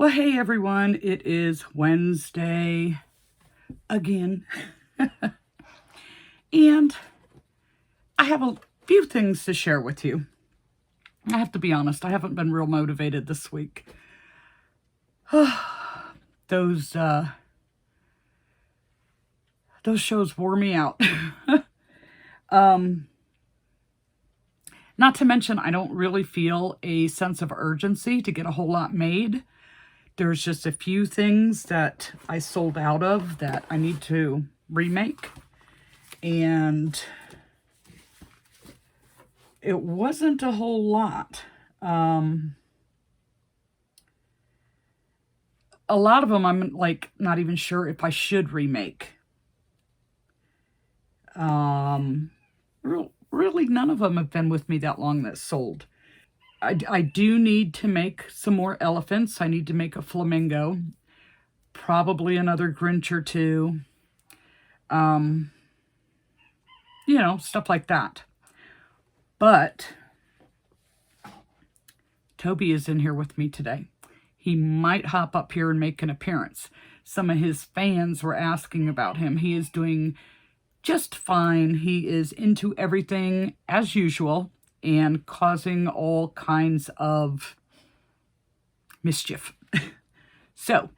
Well, hey everyone, it is Wednesday again. And I have a few things to share with you. I have to be honest, I haven't been real motivated this week. Those shows wore me out. Not to mention, I don't really feel a sense of urgency to get a whole lot made. There's just a few things that I sold out of that I need to remake. And it wasn't a whole lot. A lot of them I'm like not even sure if I should remake. Really none of them have been with me that long that sold. I do need to make some more elephants. I need to make a flamingo. Probably another Grinch or two. You know, stuff like that. But Toby is in here with me today. He might hop up here and make an appearance. Some of his fans were asking about him. He is doing just fine. He is into everything as usual and causing all kinds of mischief. So,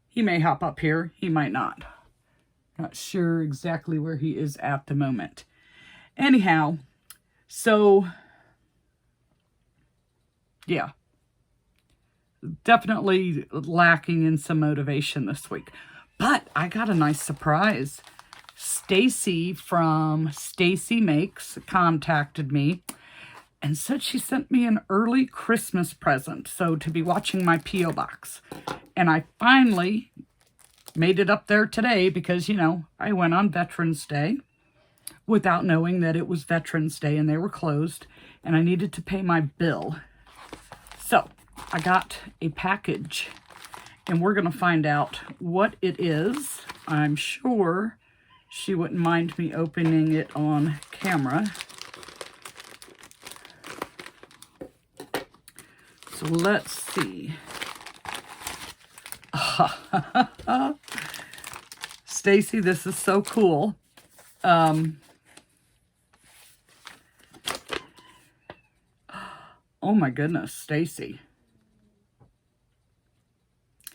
he may hop up here. He might not. Not sure exactly where he is at the moment. Anyhow, so, yeah. Definitely lacking in some motivation this week. But I got a nice surprise. Stacy from Stacy Makes contacted me and said she sent me an early Christmas present. So to be watching my P.O. box. And I finally made it up there today because, you know, I went on Veterans Day without knowing that it was Veterans Day and they were closed. And I needed to pay my bill. So I got a package and we're going to find out what it is. I'm sure she wouldn't mind me opening it on camera. So let's see. Stacy, this is so cool. Oh my goodness, Stacy.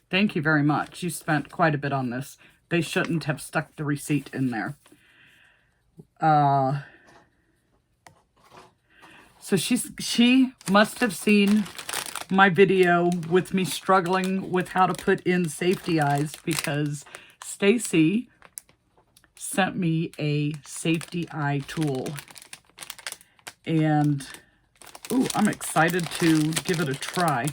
Thank you very much. You spent quite a bit on this. They shouldn't have stuck the receipt in there. So she must have seen my video with me struggling with how to put in safety eyes because Stacy sent me a safety eye tool. And, ooh, I'm excited to give it a try.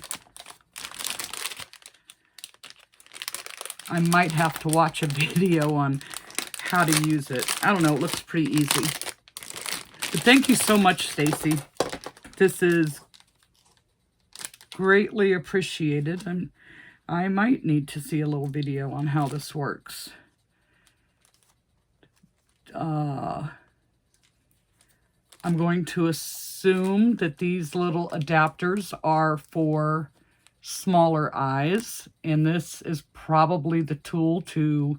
I might have to watch a video on how to use it. I don't know, it looks pretty easy. But thank you so much, Stacy. This is greatly appreciated. And I might need to see a little video on how this works. I'm going to assume that these little adapters are for smaller eyes, and this is probably the tool to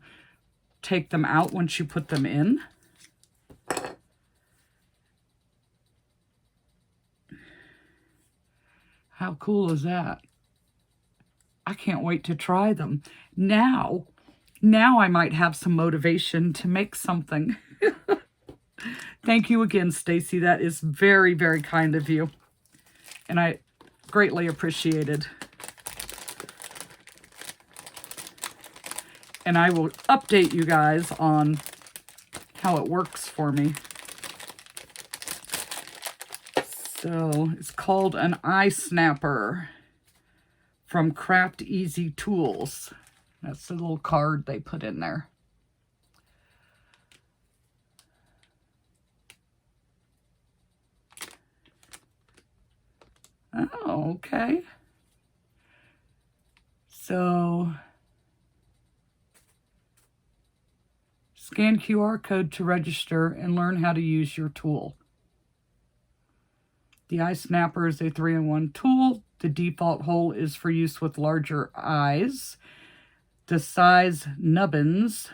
take them out once you put them in. How cool is that? I can't wait to try them. Now I might have some motivation to make something. Thank you again, Stacy. That is very, very kind of you. And I greatly appreciate it. And I will update you guys on how it works for me. So it's called an eye snapper from Craft Easy Tools. That's the little card they put in there. Oh, okay. So scan QR code to register and learn how to use your tool. The eye snapper is a 3-in-1 tool The default hole is for use with larger eyes. The size nubbins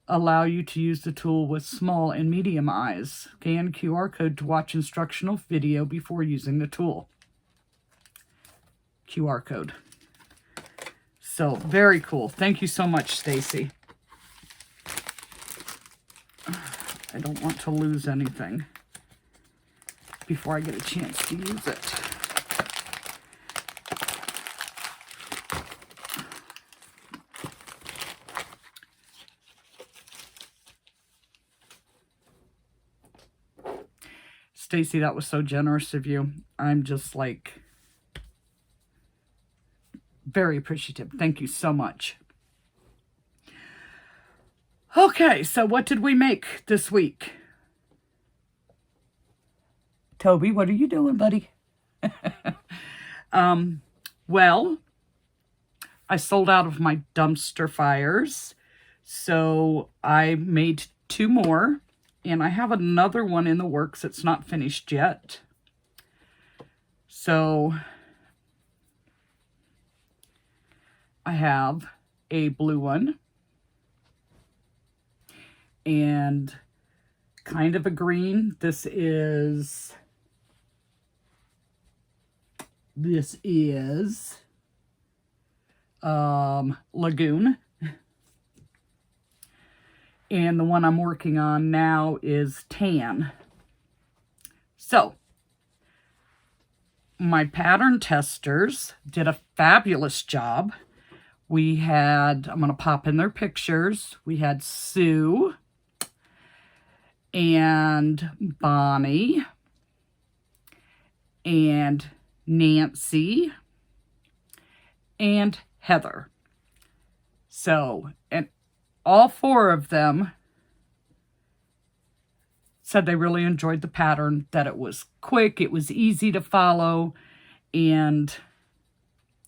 allow you to use the tool with small and medium eyes. Scan QR code to watch instructional video before using the tool. QR code. So very cool. Thank you so much, Stacy. I don't want to lose anything before I get a chance to use it. Stacy, that was so generous of you. I'm just like very appreciative. Thank you so much. Okay, so what did we make this week? Toby, what are you doing, buddy? Well, I sold out of my dumpster fires, so I made 2 more, and I have another one in the works. It's not finished yet. So I have a blue one and kind of a green. This is Lagoon. And the one I'm working on now is tan. So my pattern testers did a fabulous job. We had, I'm going to pop in their pictures. We had Sue and Bonnie and Nancy and Heather. So, and all 4 of them said they really enjoyed the pattern, that it was quick, it was easy to follow, and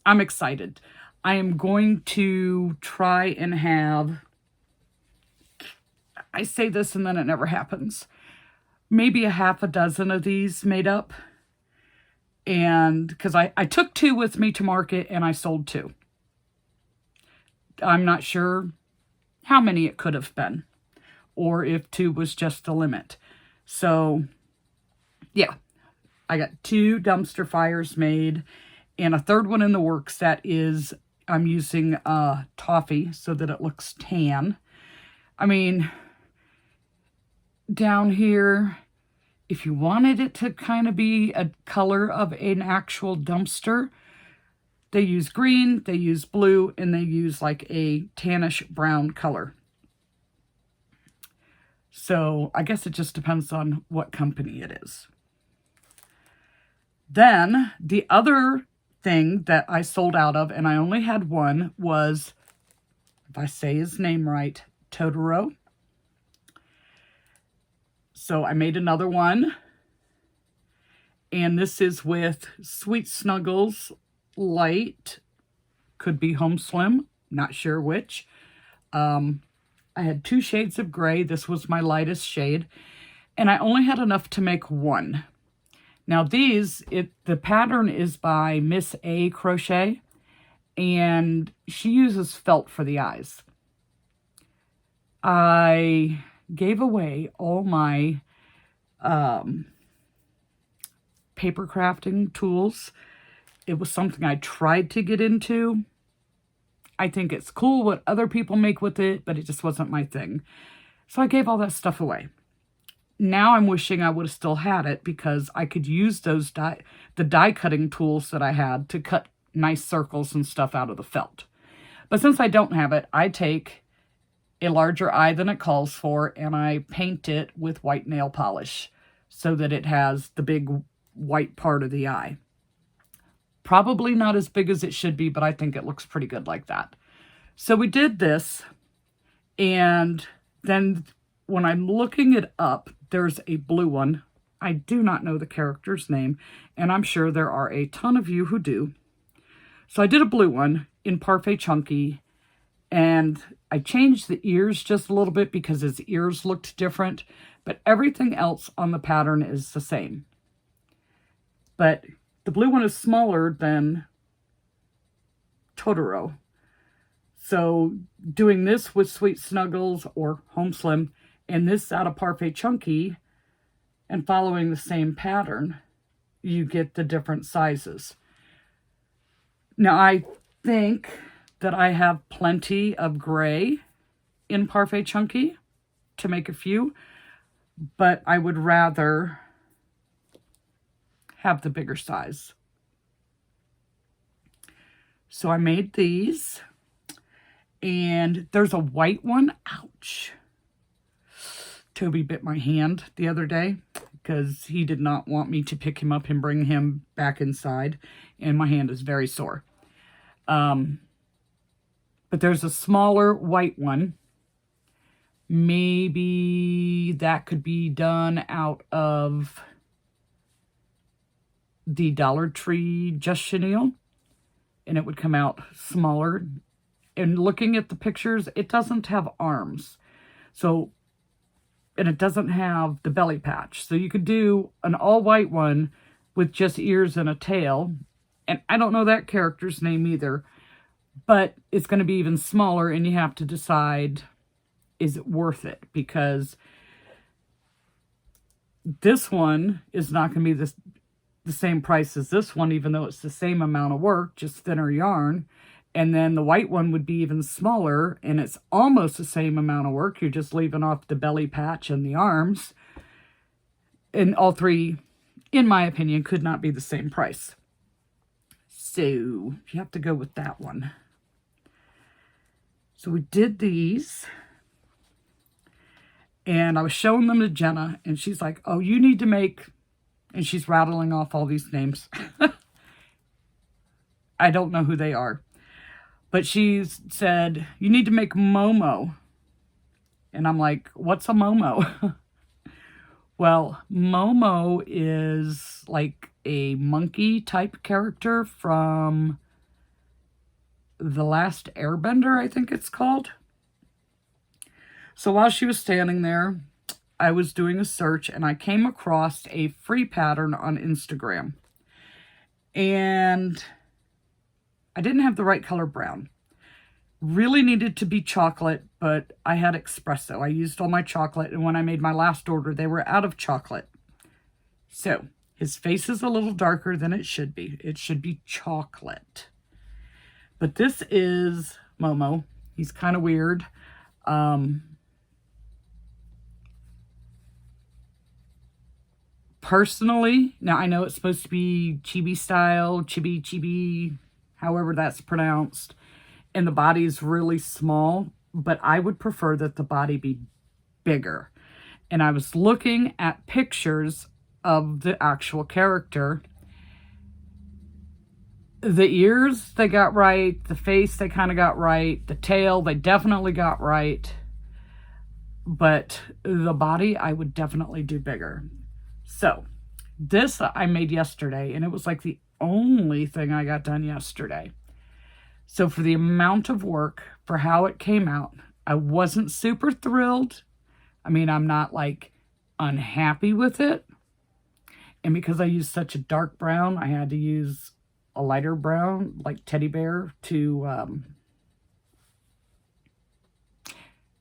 I'm excited. I am going to try and have, I say this and then it never happens, maybe a half a dozen of these made up. And because I took 2 with me to market and I sold 2. I'm not sure how many it could have been, or if 2 was just the limit. So yeah, I got 2 dumpster fires made and a 3rd one in the works. That is, I'm using toffee so that it looks tan. I mean, down here, if you wanted it to kind of be a color of an actual dumpster, they use green, they use blue, and they use like a tannish brown color. So I guess it just depends on what company it is. Then the other thing that I sold out of, and I only had one, was, if I say his name right, Totoro. So I made another one, and this is with Sweet Snuggles Light, could be Home Slim, not sure which. I had 2 shades of gray. This was my lightest shade, and I only had enough to make 1. Now these, the pattern is by Miss A Crochet, and she uses felt for the eyes. I gave away all my paper crafting tools. It was something I tried to get into. I think it's cool what other people make with it, but it just wasn't my thing. So I gave all that stuff away. Now I'm wishing I would have still had it, because I could use those the die cutting tools that I had to cut nice circles and stuff out of the felt. But since I don't have it, I take a larger eye than it calls for and I paint it with white nail polish so that it has the big white part of the eye. Probably not as big as it should be, but I think it looks pretty good like that. So we did this, and then when I'm looking it up, there's a blue one. I do not know the character's name, and I'm sure there are a ton of you who do. So I did a blue one in Parfait Chunky, and I changed the ears just a little bit because his ears looked different, but everything else on the pattern is the same. But the blue one is smaller than Totoro. So doing this with Sweet Snuggles or Home Slim and this out of Parfait Chunky and following the same pattern, you get the different sizes. Now I think that I have plenty of gray in Parfait Chunky to make a few, but I would rather have the bigger size. So I made these, and there's a white one. Ouch. Toby bit my hand the other day because he did not want me to pick him up and bring him back inside, and my hand is very sore. But there's a smaller white one. Maybe that could be done out of the Dollar Tree Just Chenille, and it would come out smaller. And looking at the pictures, it doesn't have arms. So, and it doesn't have the belly patch. So you could do an all-white one with just ears and a tail. And I don't know that character's name either. But it's going to be even smaller, and you have to decide, is it worth it? Because this one is not going to be the same price as this one, even though it's the same amount of work, just thinner yarn. And then the white one would be even smaller, and it's almost the same amount of work. You're just leaving off the belly patch and the arms. And all three, in my opinion, could not be the same price. So you have to go with that one. So we did these, and I was showing them to Jenna, and she's like, oh, you need to make, and she's rattling off all these names. I don't know who they are. But she said, you need to make Momo. And I'm like, what's a Momo? Well, Momo is like a monkey type character from The Last Airbender, I think it's called. So while she was standing there, I was doing a search, and I came across a free pattern on Instagram. And I didn't have the right color brown. Really needed to be chocolate, but I had espresso. I used all my chocolate, and when I made my last order, they were out of chocolate. So his face is a little darker than it should be. It should be chocolate. But this is Momo. He's kind of weird. Personally, now I know it's supposed to be chibi style, chibi, however that's pronounced, and the body is really small, but I would prefer that the body be bigger. And I was looking at pictures of the actual character. The ears, they got right. The face, they kind of got right. The tail, they definitely got right. But the body, I would definitely do bigger. So, this I made yesterday, and it was like the only thing I got done yesterday. So for the amount of work, for how it came out, I wasn't super thrilled. I mean, I'm not like unhappy with it. And because I used such a dark brown, I had to use a lighter brown, like teddy bear, to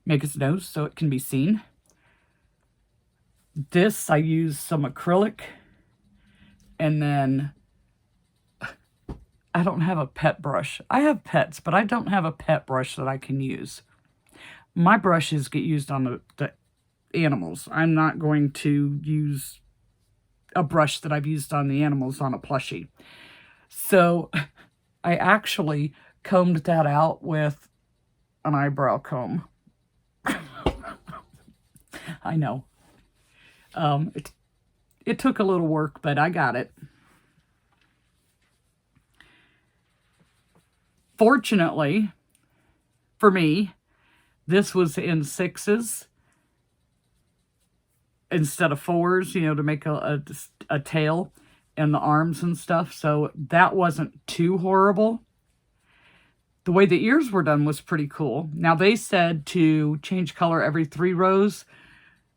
make his nose so it can be seen. This, I used some acrylic, and then I don't have a pet brush. I have pets, but I don't have a pet brush that I can use. My brushes get used on the animals. I'm not going to use a brush that I've used on the animals on a plushie. So I actually combed that out with an eyebrow comb. I know. It took a little work, but I got it. Fortunately, for me, this was in 6s instead of 4s, you know, to make a tail and the arms and stuff. So that wasn't too horrible. The way the ears were done was pretty cool. Now, they said to change color every 3 rows.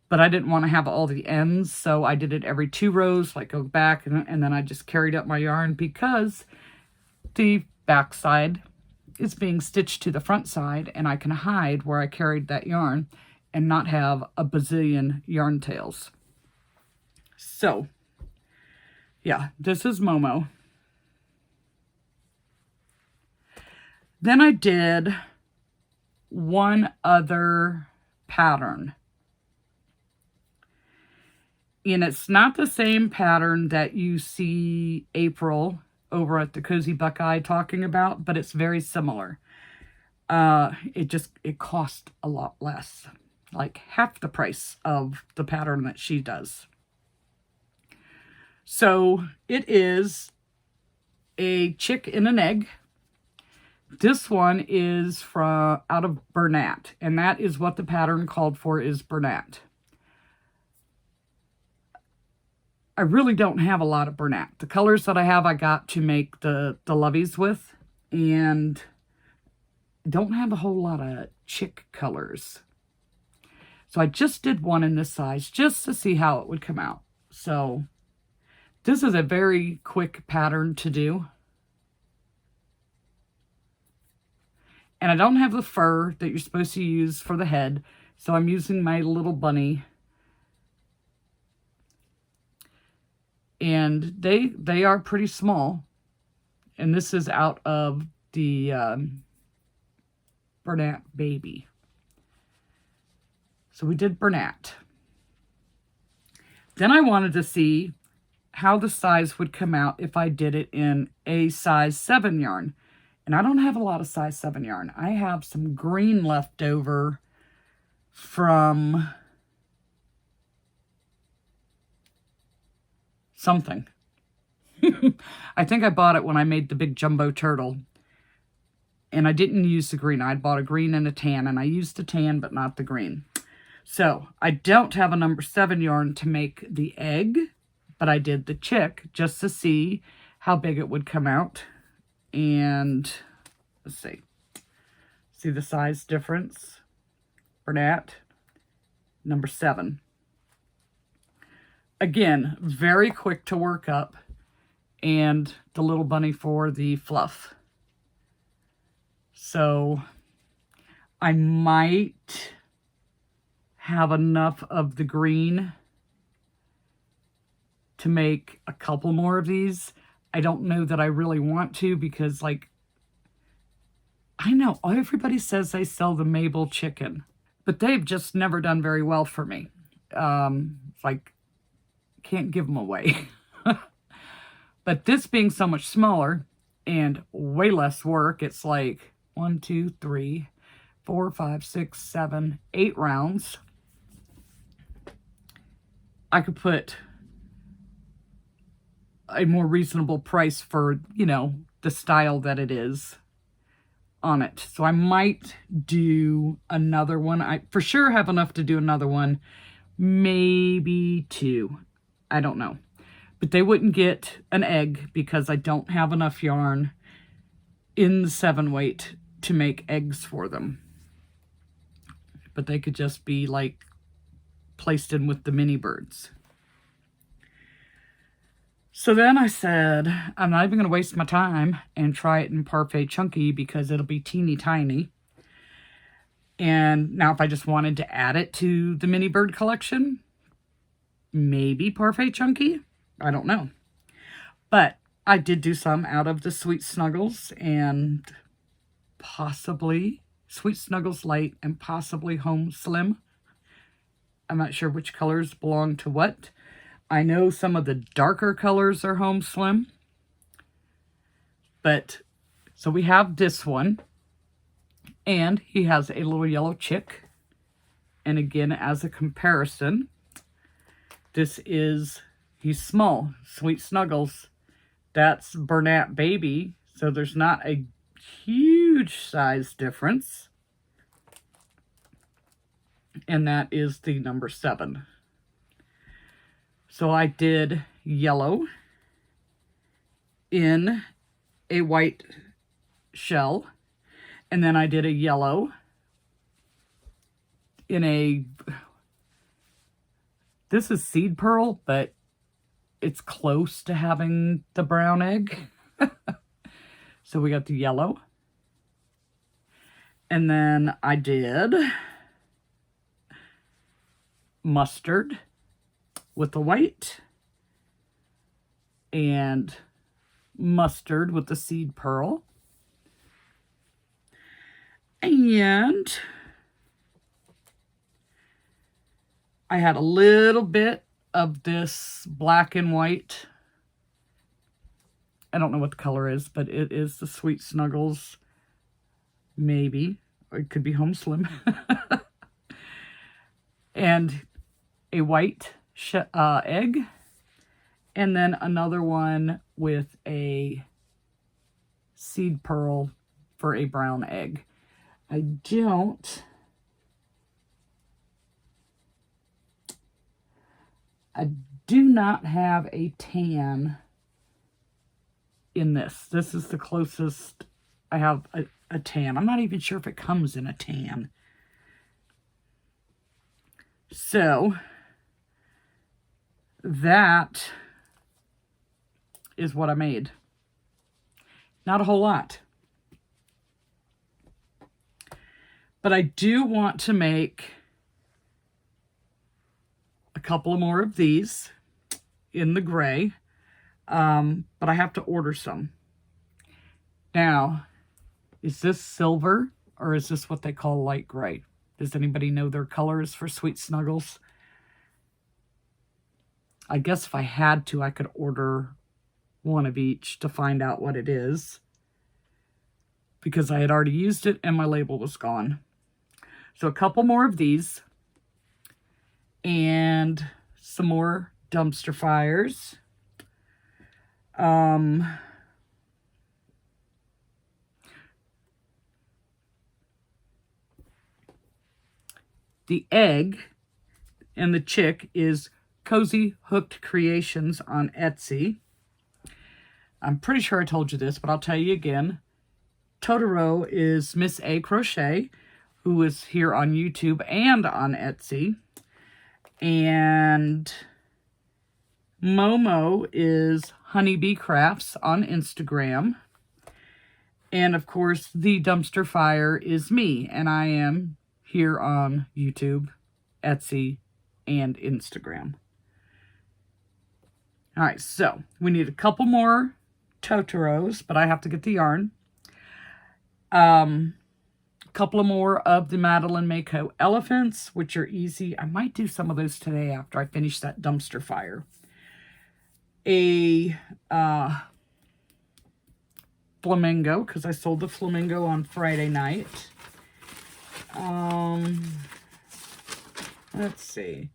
but I didn't want to have all the ends, so I did it every 2 rows, like go back, and then I just carried up my yarn because the back side is being stitched to the front side, and I can hide where I carried that yarn and not have a bazillion yarn tails. So, yeah, this is Momo. Then I did one other pattern. And it's not the same pattern that you see April over at the Cozy Buckeye talking about, but it's very similar. It cost a lot less, like half the price of the pattern that she does. So it is a chick in an egg. This one is out of Bernat, and that is what the pattern called for, is Bernat. I really don't have a lot of Bernat. The colors that I have, I got to make the loveys with, and don't have a whole lot of chick colors. So I just did one in this size just to see how it would come out. So this is a very quick pattern to do. And I don't have the fur that you're supposed to use for the head, so I'm using my little bunny. And they are pretty small. And this is out of the Bernat Baby. So we did Bernat. Then I wanted to see how the size would come out if I did it in a size 7 yarn. And I don't have a lot of size 7 yarn. I have some green left over from something. I think I bought it when I made the big jumbo turtle. And I didn't use the green. I bought a green and a tan, and I used the tan, but not the green. So I don't have a number 7 yarn to make the egg, but I did the chick just to see how big it would come out. And let's see the size difference. Bernat, number 7. Again, very quick to work up, and the little bunny for the fluff. So I might have enough of the green to make a couple more of these. I don't know that I really want to, because like, I know everybody says they sell the Mabel chicken, but they've just never done very well for me. Like, can't give them away. But this being so much smaller and way less work, it's like 1, 2, 3, 4, 5, 6, 7, 8 rounds. I could put a more reasonable price for, you know, the style that it is on it. So I might do another one. I for sure have enough to do another one, maybe 2. I don't know. But they wouldn't get an egg because I don't have enough yarn in the 7 weight to make eggs for them. But they could just be like placed in with the mini birds. So then I said, I'm not even going to waste my time and try it in Parfait Chunky because it'll be teeny tiny. And now if I just wanted to add it to the mini bird collection, maybe Parfait Chunky, I don't know. But I did do some out of the Sweet Snuggles and possibly Sweet Snuggles Light and possibly Home Slim. I'm not sure which colors belong to what. I know some of the darker colors are Home Slim. But, so we have this one. And he has a little yellow chick. And again, as a comparison, this is, he's small, Sweet Snuggles. That's Bernat Baby. So there's not a huge size difference. And that is the number 7. So I did yellow in a white shell, and then I did a yellow in a This is seed pearl, but it's close to having the brown egg. So we got the yellow. And then I did mustard with the white and mustard with the seed pearl. And I had a little bit of this black and white. I don't know what the color is, but it is the Sweet Snuggles. Maybe. Or it could be Home Slim. And a white egg. And then another one with a seed pearl for a brown egg. I do not have a tan in this. This is the closest I have a tan. I'm not even sure if it comes in a tan. So that is what I made. Not a whole lot. But I do want to make a couple more of these in the gray. But I have to order some. Now, is this silver or is this what they call light gray? Does anybody know their colors for Sweet Snuggles? I guess if I had to, I could order one of each to find out what it is, because I had already used it and my label was gone. So a couple more of these and some more dumpster fires. The egg and the chick is Cozy Hooked Creations on Etsy. I'm pretty sure I told you this, but I'll tell you again. Totoro is Miss A Crochet, who is here on YouTube and on Etsy. And Momo is Honeybee Crafts on Instagram. And of course, the dumpster fire is me, and I am here on YouTube, Etsy, and Instagram. All right, so we need a couple more Totoros, but I have to get the yarn. A couple of more of the Madeline Mako elephants, which are easy. I might do some of those today after I finish that dumpster fire. A flamingo, because I sold the flamingo on Friday night. Let's see.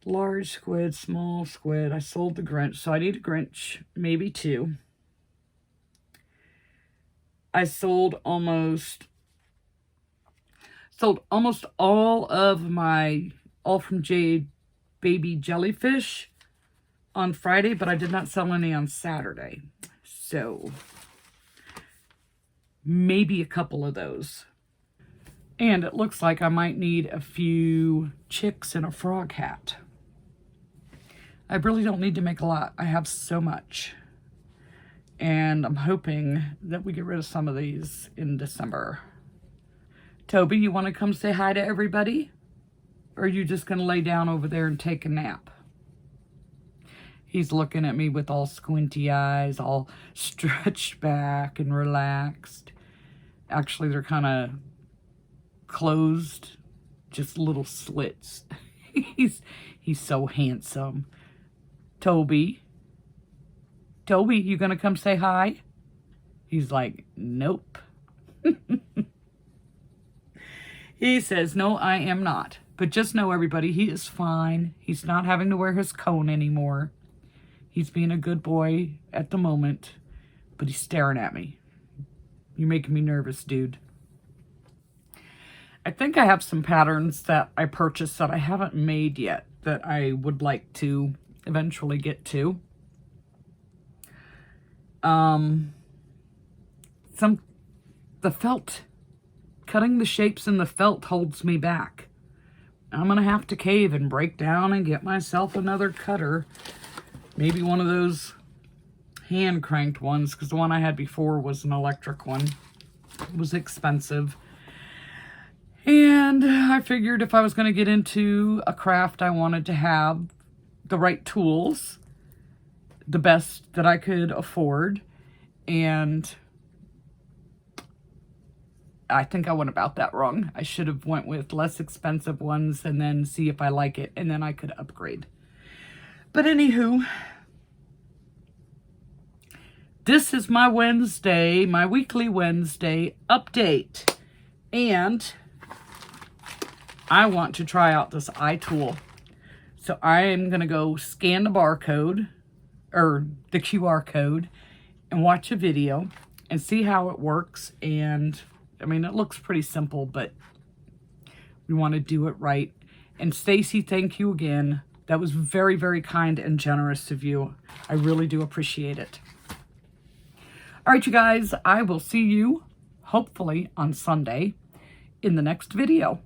Large squid, small squid. I sold the Grinch, so I need a Grinch, maybe two. I sold almost all of my All From Jade baby jellyfish on Friday, but I did not sell any on Saturday. So maybe a couple of those. And it looks like I might need a few chicks and a frog hat. I really don't need to make a lot. I have so much. And I'm hoping that we get rid of some of these in December. Toby, you want to come say hi to everybody? Or are you just going to lay down over there and take a nap? He's looking at me with all squinty eyes, all stretched back and relaxed. Actually, they're kind of closed, just little slits. He's so handsome. Toby, you gonna come say hi? He's like, nope. He says, no, I am not. But just know, everybody, he is fine. He's not having to wear his cone anymore. He's being a good boy at the moment, but he's staring at me. You're making me nervous, dude. I think I have some patterns that I purchased that I haven't made yet that I would like to eventually get to. The felt. Cutting the shapes in the felt holds me back. I'm going to have to cave and break down and get myself another cutter. Maybe one of those hand cranked ones, because the one I had before was an electric one. It was expensive. And I figured if I was going to get into a craft, I wanted to have the right tools, the best that I could afford. And I think I went about that wrong. I should have went with less expensive ones and then see if I like it, and then I could upgrade. But anywho, this is my Wednesday, my weekly Wednesday update. And I want to try out this eye tool. So I am going to go scan the barcode, or the QR code, and watch a video and see how it works. And I mean, it looks pretty simple, but we want to do it right. And Stacy, thank you again. That was very, very kind and generous of you. I really do appreciate it. All right, you guys, I will see you hopefully on Sunday in the next video.